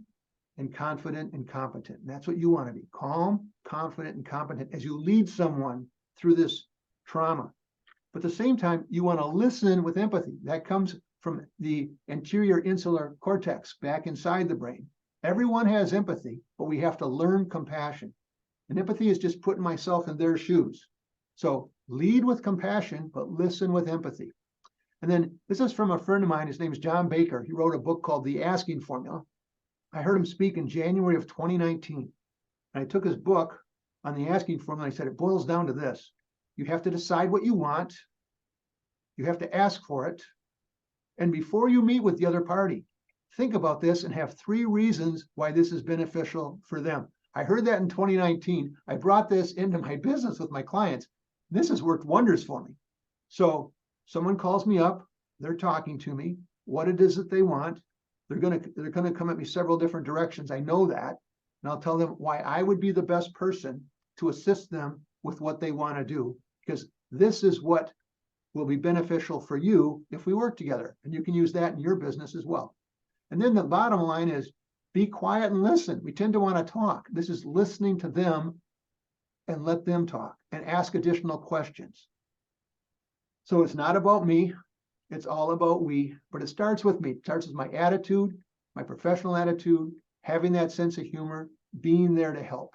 and confident and competent. And that's what you want to be, calm, confident, and competent as you lead someone through this trauma. But at the same time, you want to listen with empathy. That comes from the anterior insular cortex back inside the brain. Everyone has empathy, but we have to learn compassion. And empathy is just putting myself in their shoes. So lead with compassion, but listen with empathy. And then this is from a friend of mine. His name is John Baker. He wrote a book called The Asking Formula. I heard him speak in January of 2019. And I took his book on the asking form and I said, it boils down to this. You have to decide what you want. You have to ask for it. And before you meet with the other party, think about this and have 3 reasons why this is beneficial for them. I heard that in 2019. I brought this into my business with my clients. This has worked wonders for me. So someone calls me up, they're talking to me, what it is that they want. They're gonna come at me several different directions. I know that. And I'll tell them why I would be the best person to assist them with what they want to do, because this is what will be beneficial for you if we work together. And you can use that in your business as well. And then the bottom line is be quiet and listen. We tend to want to talk. This is listening to them and let them talk and ask additional questions. So it's not about me. It's all about we, but it starts with me. It starts with my attitude, my professional attitude, having that sense of humor, being there to help.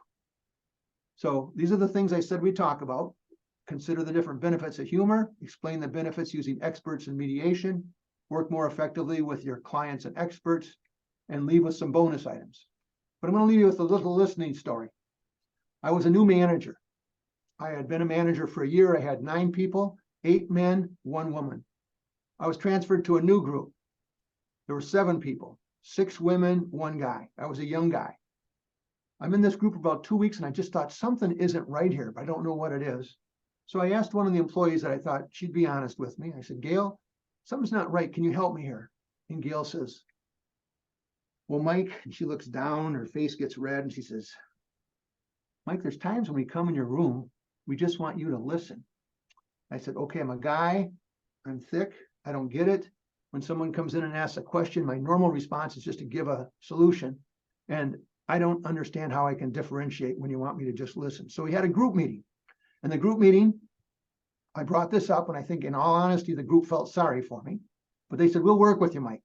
So these are the things I said we talk about. Consider the different benefits of humor, explain the benefits using experts in mediation, work more effectively with your clients and experts, and leave with some bonus items. But I'm going to leave you with a little listening story. I was a new manager. I had been a manager for a year. I had 9 people, 8 men, 1 woman. I was transferred to a new group. There were 7 people, 6 women, 1 guy. I was a young guy. I'm in this group about 2 weeks and I just thought something isn't right here, but I don't know what it is. So I asked one of the employees that I thought she'd be honest with me. I said, Gail, something's not right. Can you help me here? And Gail says, well, Mike, and she looks down, her face gets red, and she says, Mike, there's times when we come in your room, we just want you to listen. I said, okay, I'm a guy, I'm thick, I don't get it. When someone comes in and asks a question, my normal response is just to give a solution. And I don't understand how I can differentiate when you want me to just listen. So we had a group meeting. And the group meeting, I brought this up, and I think in all honesty, the group felt sorry for me. But they said, we'll work with you, Mike.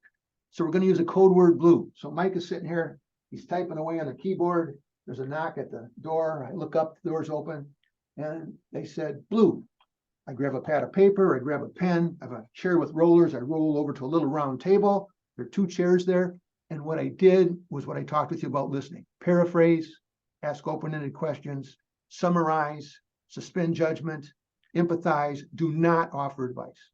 So we're going to use a code word blue. So Mike is sitting here, he's typing away on the keyboard. There's a knock at the door. I look up, the door's open, and they said, blue. I grab a pad of paper, I grab a pen, I have a chair with rollers. I roll over to a little round table. There are 2 chairs there. And what I did was what I talked with you about listening. Paraphrase, ask open-ended questions, summarize, suspend judgment, empathize, do not offer advice.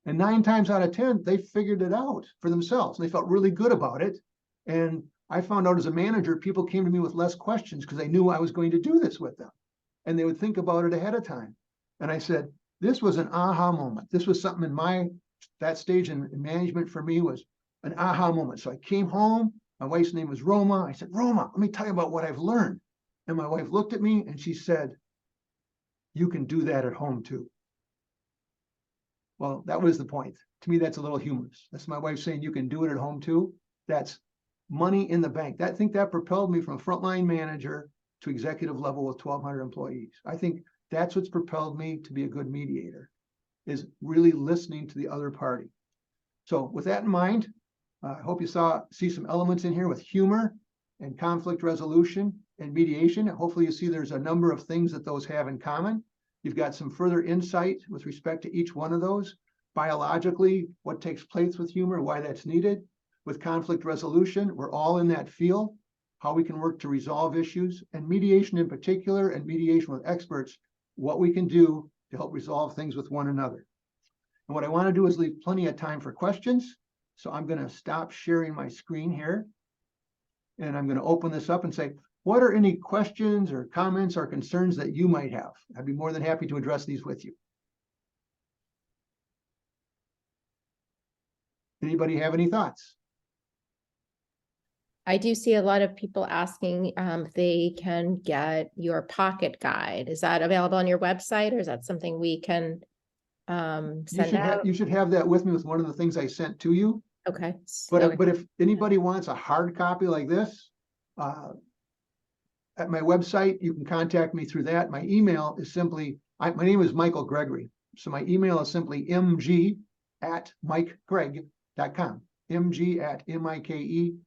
And 9 times out of 10, they figured it out for themselves. They felt really good about it. And I found out as a manager, people came to me with less questions because they knew I was going to do this with them. And they would think about it ahead of time. And I said, this was an aha moment. This was something in that stage in management for me was an aha moment. So I came home, my wife's name was Roma. I said, Roma, let me tell you about what I've learned. And my wife looked at me and she said, you can do that at home too. Well, that was the point. To me, that's a little humorous. That's my wife saying you can do it at home too. That's money in the bank. I think that propelled me from a frontline manager to executive level with 1,200 employees. I think that's what's propelled me to be a good mediator, is really listening to the other party. So with that in mind, I hope you see some elements in here with humor and conflict resolution and mediation. Hopefully you see there's a number of things that those have in common. You've got some further insight with respect to each one of those. Biologically, what takes place with humor, why that's needed. With conflict resolution, we're all in that field, how we can work to resolve issues, and mediation in particular, and mediation with experts, what we can do to help resolve things with one another. And what I want to do is leave plenty of time for questions. So I'm going to stop sharing my screen here. And I'm going to open this up and say, what are any questions or comments or concerns that you might have? I'd be more than happy to address these with you. Anybody have any thoughts? I do see a lot of people asking if they can get your pocket guide. Is that available on your website, or is that something we can send out? You should have that with me with one of the things I sent to you. Okay. But if anybody wants a hard copy like this, at my website, you can contact me through that. My email is simply, my name is Michael Gregory. So my email is simply mg@mikegreg.com, mg@mikegreg.com.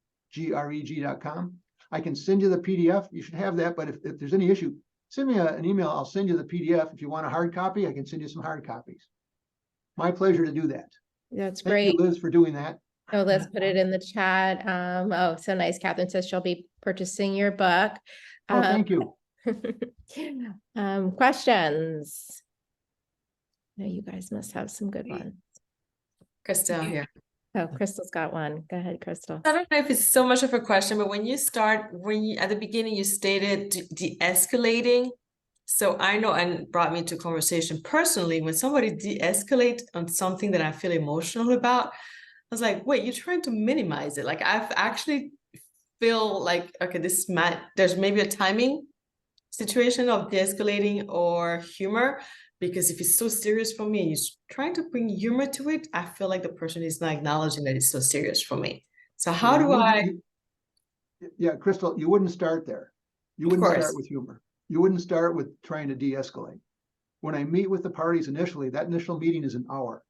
I can send you the PDF. You should have that. But if there's any issue, send me an email. I'll send you the PDF. If you want a hard copy, I can send you some hard copies. My pleasure to do that. That's Thank great. you, Liz, for doing that. Oh, let's put it in the chat. Oh, so nice. Catherine says she'll be purchasing your book. Oh, thank you. Questions? No, you guys must have some good ones. Crystal here. Oh, Crystal's got one. Go ahead, Crystal. I don't know if it's so much of a question, but when you at the beginning, you stated de-escalating. So I know, and brought me to conversation personally, when somebody de-escalate on something that I feel emotional about, I was like, wait, you're trying to minimize it. Like I've actually feel like, okay, there's maybe a timing situation of de-escalating or humor, because if it's so serious for me, you're trying to bring humor to it, I feel like the person is not acknowledging that it's so serious for me. So how do I? Yeah, Crystal, you wouldn't start there. You wouldn't start with humor. You wouldn't start with trying to de-escalate. When I meet with the parties initially, that initial meeting is an hour.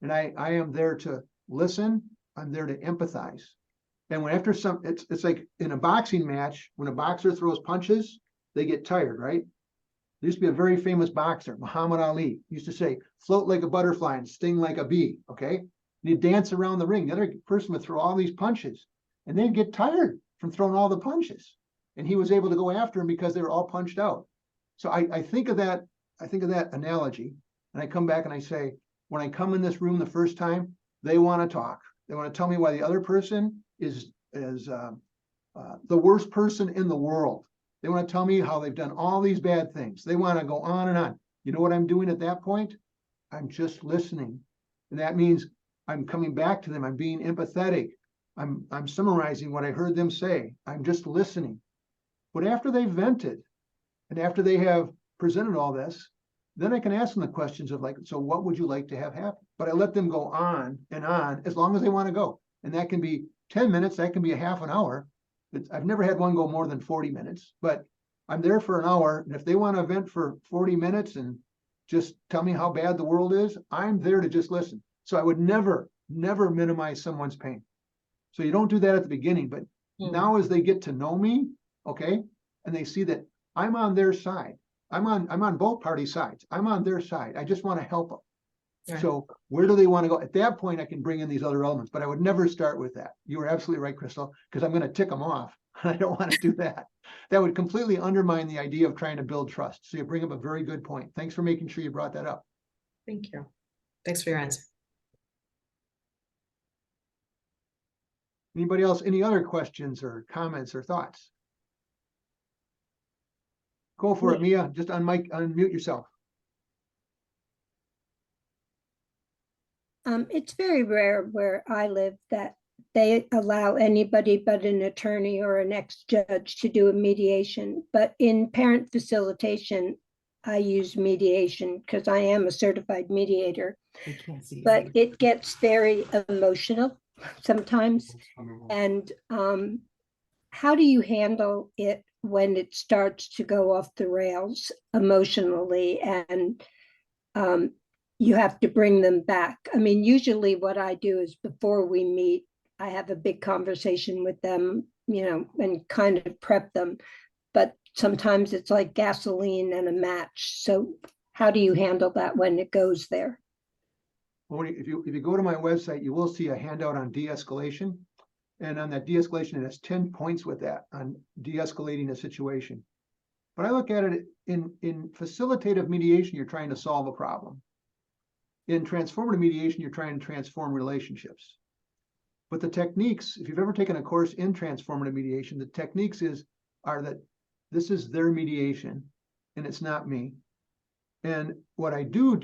And I am there to listen. I'm there to empathize. And when after it's like in a boxing match, when a boxer throws punches, they get tired, right? There used to be a very famous boxer, Muhammad Ali, used to say, float like a butterfly and sting like a bee, okay? And he'd dance around the ring. The other person would throw all these punches and they'd get tired from throwing all the punches. And he was able to go after him because they were all punched out. So I think of that analogy, and I come back and I say, when I come in this room the first time, they want to talk. They want to tell me why the other person is the worst person in the world. They want to tell me how they've done all these bad things. They want to go on and on. You know what I'm doing at that point? I'm just listening. And that means I'm coming back to them. I'm being empathetic. I'm summarizing what I heard them say. I'm just listening. But after they've vented and after they have presented all this, then I can ask them the questions of like, so what would you like to have happen? But I let them go on and on as long as they want to go. And that can be 10 minutes, that can be a half an hour. I've never had one go more than 40 minutes, but I'm there for an hour. And if they want to vent for 40 minutes and just tell me how bad the world is, I'm there to just listen. So I would never minimize someone's pain. So you don't do that at the beginning, but now as they get to know me, okay, and they see that I'm on their side, I'm on both party sides, I'm on their side. I just want to help them. Right. So where do they want to go? At that point, I can bring in these other elements, but I would never start with that. You were absolutely right, Crystal, because I'm going to tick them off. I don't want to do that. That would completely undermine the idea of trying to build trust. So you bring up a very good point. Thanks for making sure you brought that up. Thank you. Thanks for your answer. Anybody else? Any other questions or comments or thoughts? Go for it, Mia. Just unmute yourself. It's very rare where I live that they allow anybody but an attorney or an ex-judge to do a mediation. But in parent facilitation, I use mediation because I am a certified mediator. But it gets very emotional sometimes. And how do you handle it when it starts to go off the rails emotionally and you have to bring them back? I mean, usually what I do is before we meet, I have a big conversation with them, you know, and kind of prep them. But sometimes it's like gasoline and a match. So how do you handle that when it goes there? Well, if you go to my website, you will see a handout on de-escalation. And on that de-escalation, it has 10 points with that on de-escalating a situation. But I look at it in facilitative mediation, you're trying to solve a problem. In transformative mediation, you're trying to transform relationships. But the techniques, if you've ever taken a course in transformative mediation, the techniques are that this is their mediation and it's not me. And what I do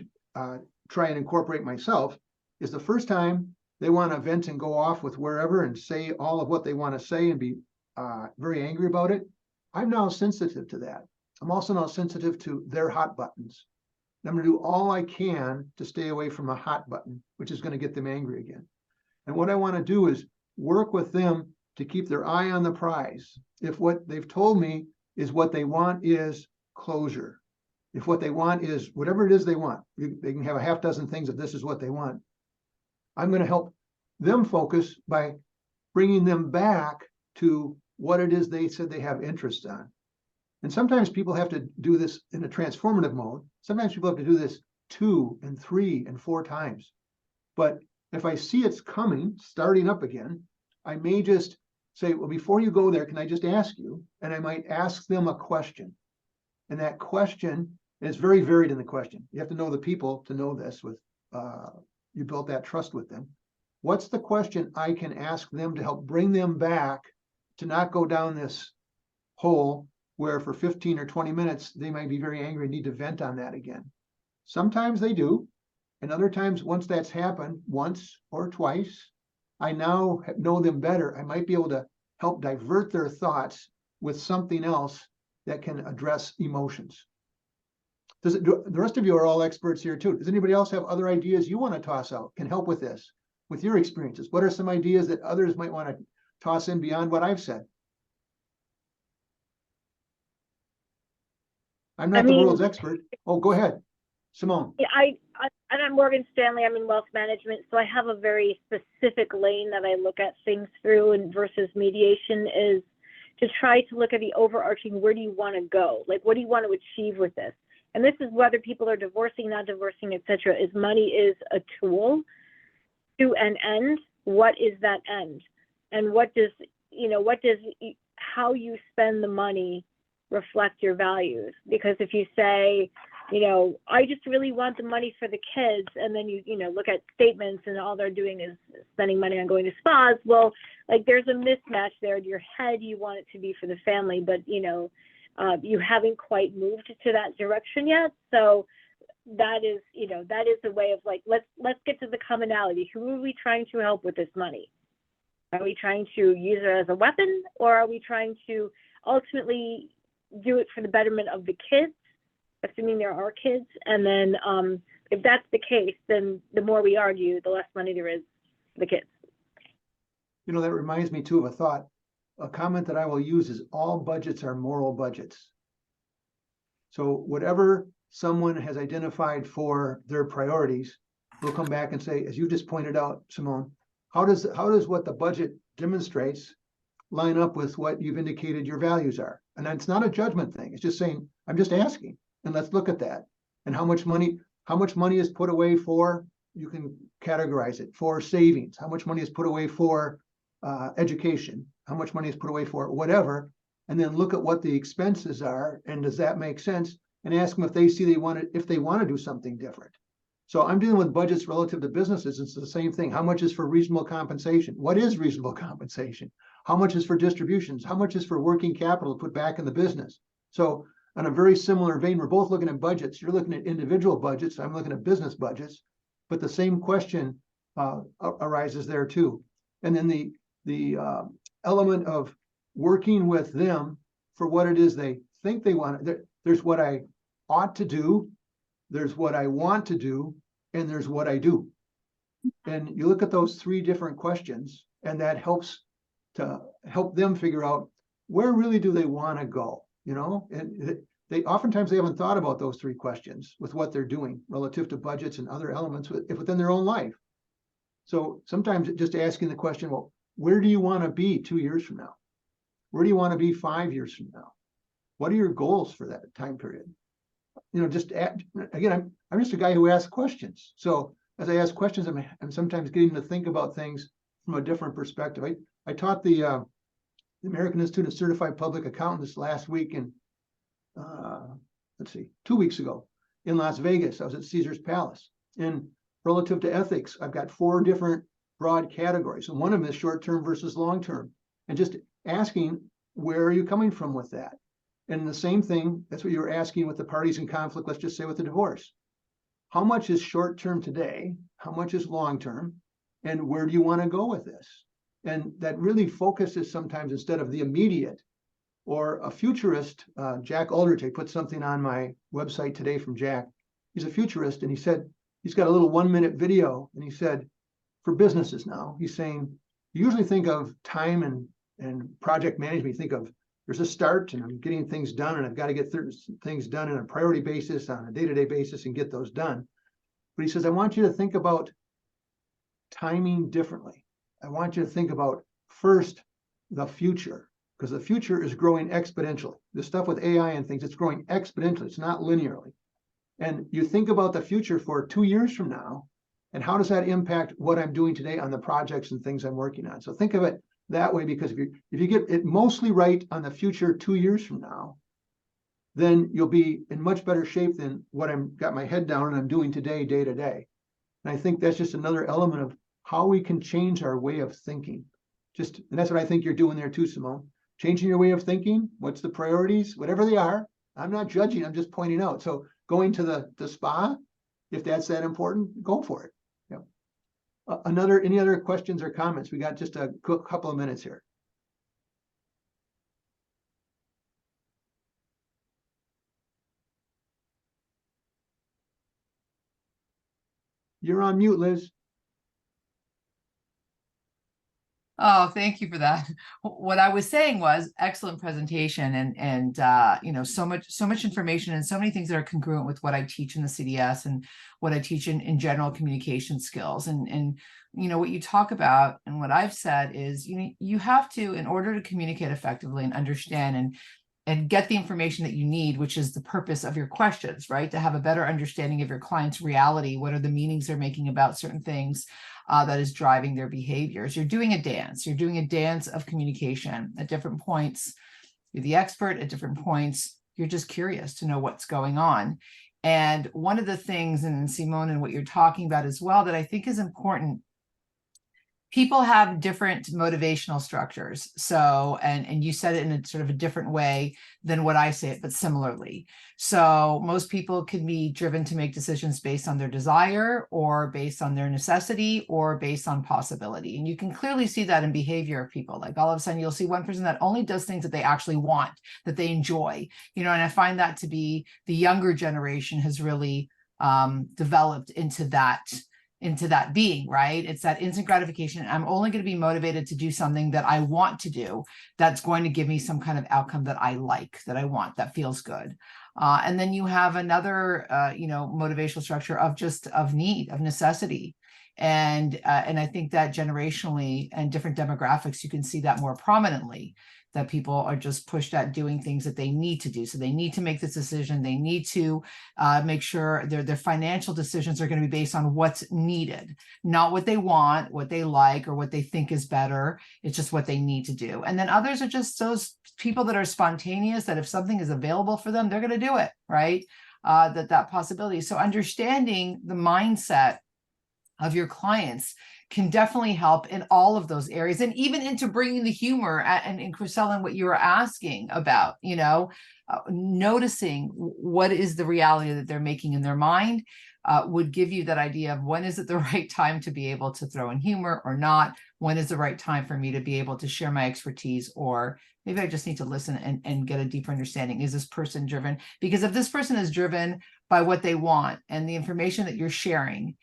try and incorporate myself is the first time they want to vent and go off with wherever and say all of what they want to say and be very angry about it, I'm now sensitive to that. I'm also now sensitive to their hot buttons. And I'm going to do all I can to stay away from a hot button, which is going to get them angry again. And what I want to do is work with them to keep their eye on the prize. If what they've told me is what they want is closure, if what they want is whatever it is they want, they can have a half dozen things if this is what they want, I'm going to help them focus by bringing them back to what it is they said they have interest on. And sometimes people have to do this in a transformative mode. Sometimes people have to do this 2 and 3 and 4 times. But If I see it's coming, starting up again, I may just say, well, before you go there, can I just ask you? And I might ask them a question. And that question is very varied in the question. You have to know the people to know this with, you built that trust with them. What's the question I can ask them to help bring them back to not go down this hole where for 15 or 20 minutes, they might be very angry and need to vent on that again. Sometimes they do. And other times, once that's happened once or twice, I now know them better. I might be able to help divert their thoughts with something else that can address emotions. The rest of you are all experts here too. Does anybody else have other ideas you want to toss out, can help with this, with your experiences? What are some ideas that others might want to toss in beyond what I've said? I'm not the world's expert. Oh, go ahead, Simone. Yeah, and I'm Morgan Stanley. I'm in wealth management, so I have a very specific lane that I look at things through. And versus mediation is to try to look at the overarching. Where do you want to go? Like, what do you want to achieve with this? And this is whether people are divorcing, not divorcing, etc. Is money is a tool to an end. What is that end? And what does how you spend the money reflect your values? Because if you say, I just really want the money for the kids, and then you look at statements and all they're doing is spending money on going to spas, well, like there's a mismatch there. In your head, you want it to be for the family, but you haven't quite moved to that direction yet. So that is a way of like, let's get to the commonality. Who are we trying to help with this money? Are we trying to use it as a weapon, or are we trying to ultimately do it for the betterment of the kids, assuming there are kids? And then if that's the case, then the more we argue, the less money there is for the kids. That reminds me too of a thought. A comment that I will use is all budgets are moral budgets. So whatever someone has identified for their priorities, we'll come back and say, as you just pointed out, Simone, how does what the budget demonstrates line up with what you've indicated your values are? And it's not a judgment thing. It's just saying, I'm just asking, and let's look at that. And how much money is put away for, you can categorize it, for savings, how much money is put away for education, how much money is put away for whatever, and then look at what the expenses are, and does that make sense? And ask them if they see if they want to do something different. So I'm dealing with budgets relative to businesses. It's the same thing. How much is for reasonable compensation? What is reasonable compensation? How much is for distributions? How much is for working capital to put back in the business? So on a very similar vein, we're both looking at budgets. You're looking at individual budgets. I'm looking at business budgets, but the same question arises there too. And then the element of working with them for what it is they think they want. There's what I ought to do, there's what I want to do, and there's what I do. And you look at those three different questions, and that helps to help them figure out where really do they want to go, and they oftentimes they haven't thought about those three questions with what they're doing relative to budgets and other elements within their own life. So sometimes just asking the question, well, where do you want to be 2 years from now? Where do you want to be 5 years from now? What are your goals for that time period? Again, I'm just a guy who asks questions. So as I ask questions, I'm sometimes getting to think about things from a different perspective. I taught the American Institute of Certified Public Accountants last week in, 2 weeks ago in Las Vegas. I was at Caesar's Palace. And relative to ethics, I've got 4 different broad categories. And one of them is short-term versus long-term. And just asking, where are you coming from with that? And the same thing, that's what you were asking with the parties in conflict, let's just say with the divorce. How much is short-term today? How much is long-term? And where do you want to go with this? And that really focuses sometimes, instead of the immediate or a futurist, Jack Aldrich, I put something on my website today from Jack. He's a futurist, and he said, he's got a little 1-minute video, and he said, for businesses now, he's saying, you usually think of time and project management, you think of, there's a start and I'm getting things done, and I've got to get things done on a priority basis, on a day-to-day basis, and get those done. But he says, I want you to think about timing differently. I want you to think about first the future, because the future is growing exponentially. The stuff with AI and things, it's growing exponentially. It's not linearly. And you think about the future for 2 years from now, And how does that impact what I'm doing today on the projects and things I'm working on? So think of it that way, because if you get it mostly right on the future 2 years from now, then you'll be in much better shape than what I'm got my head down and I'm doing today, day to day. And I think that's just another element of how we can change our way of thinking. And that's what I think you're doing there too, Simone. Changing your way of thinking, what's the priorities, whatever they are. I'm not judging, I'm just pointing out. So going to the spa, if that's that important, go for it. Yeah. Any other questions or comments? We got just a couple of minutes here. You're on mute, Liz. Oh, thank you for that. What I was saying was excellent presentation and so much information and so many things that are congruent with what I teach in the CDS and what I teach in general communication skills. And what you talk about and what I've said is you have to, in order to communicate effectively and understand and get the information that you need, which is the purpose of your questions, right? To have a better understanding of your client's reality. What are the meanings they're making about certain things that is driving their behaviors? You're doing a dance. You're doing a dance of communication. At different points, you're the expert. At different points, you're just curious to know what's going on. And one of the things, and Simone, and what you're talking about as well, that I think is important, people have different motivational structures. So, and you said it in a sort of a different way than what I say it, but similarly. So most people can be driven to make decisions based on their desire or based on their necessity or based on possibility. And you can clearly see that in behavior of people. Like all of a sudden you'll see one person that only does things that they actually want, that they enjoy, and I find that to be the younger generation has really developed into that being, right? It's that instant gratification. I'm only going to be motivated to do something that I want to do that's going to give me some kind of outcome that I like, that I want, that feels good. And then you have another, motivational structure of need, of necessity. And I think that generationally and different demographics, you can see that more prominently, that people are just pushed at doing things that they need to do. So they need to make this decision. They need to make sure their financial decisions are going to be based on what's needed, not what they want, what they like, or what they think is better. It's just what they need to do. And then others are just those people that are spontaneous, that if something is available for them, they're going to do it, right? That possibility. So understanding the mindset of your clients can definitely help in all of those areas, and even into bringing the humor and Chriselle, what you were asking about, noticing what is the reality that they're making in their mind would give you that idea of when is it the right time to be able to throw in humor or not, when is the right time for me to be able to share my expertise, or maybe I just need to listen and get a deeper understanding. Is this person driven? Because if this person is driven by what they want and the information that you're sharing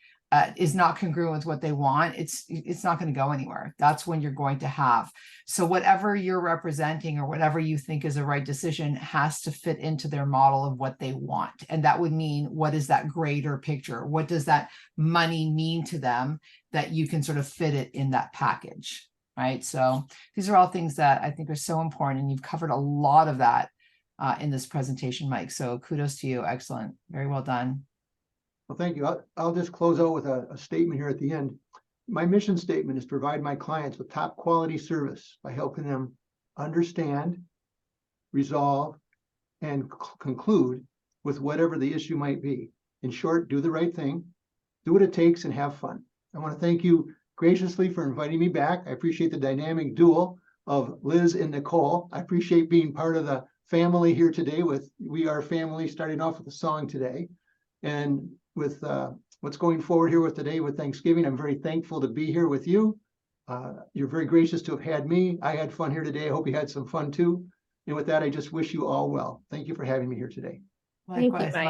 is not congruent with what they want, it's not going to go anywhere. That's when you're going to have. So whatever you're representing or whatever you think is the right decision has to fit into their model of what they want. And that would mean, what is that greater picture? What does that money mean to them, that you can sort of fit it in that package, right? So these are all things that I think are so important. And you've covered a lot of that in this presentation, Mike. So kudos to you. Excellent. Very well done. Well, thank you. I'll just close out with a statement here at the end. My mission statement is to provide my clients with top quality service by helping them understand, resolve, and conclude with whatever the issue might be. In short, do the right thing, do what it takes, and have fun. I want to thank you graciously for inviting me back. I appreciate the dynamic duo of Liz and Nicole. I appreciate being part of the family here today with We Are Family, starting off with a song today. And with what's going forward here with today with Thanksgiving, I'm very thankful to be here with you. You're very gracious to have had me. I had fun here today. I hope you had some fun too. And with that, I just wish you all well. Thank you for having me here today. Thank you, Mike.